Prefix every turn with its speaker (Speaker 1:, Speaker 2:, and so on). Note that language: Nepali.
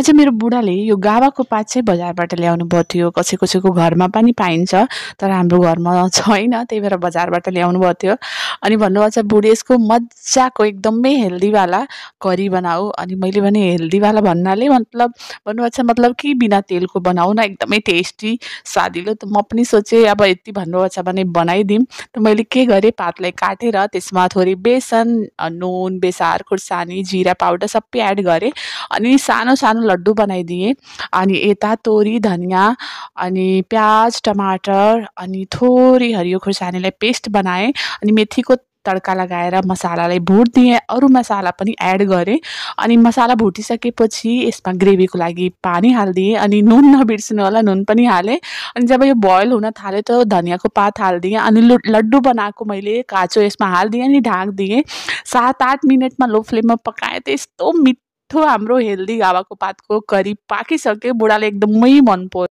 Speaker 1: आज मेरो बुढाले यो गावाको पात चाहिँ बजारबाट ल्याउनु भएको थियो। कसैको घरमा पनि पाइन्छ, तर हाम्रो घरमा छैन, त्यही भएर बजारबाट ल्याउनु भएको थियो। अनि भन्नुभएको छ, "बुढी यसको मजाको एकदमै हेल्दीवाला करी बनाऊ।" अनि मैले भने, "हेल्दीवाला भन्नाले मतलब?" भन्नुभएको छ, "मतलब कि बिना तेलको बनाऊ न, एकदमै टेस्टी, स्वादिलो।" त म पनि सोचेँ अब यति भन्नुभएको छ भने बनाइदिउँ। त मैले के गरेँ, पातलाई काटेर त्यसमा थोरै बेसन, नुन, बेसार, खुर्सानी, जिरा पाउडर सबै एड गरेँ। अनि सानो सानो लड्डु बनाइदिएँ। अनि यता तोरी, धनियाँ अनि प्याज, टमाटर अनि थोरै हरियो खुर्सानीलाई पेस्ट बनाएँ। अनि मेथीको तड्का लगाएर मसालालाई भुटिदिएँ। अरू मसाला पनि एड गरेँ। अनि मसाला भुटिसकेपछि यसमा ग्रेभीको लागि पानी हालिदिएँ। अनि नुन नबिर्सिनु होला, नुन पनि हालेँ। अनि जब यो बोइल हुन थाल्यो त धनियाँको पात हालिदिएँ। अनि लड्डु बनाएको मैले काँचो यसमा हालिदिएँ अनि ढाकिदिएँ। 7-8 मिनटमा लो फ्लेममा पकाएँ त यस्तो मिठो हाम्रो हेल्दी गावाको पातको करी पाकिसक्यो। बुढाले एकदमै मन पऱ्यो।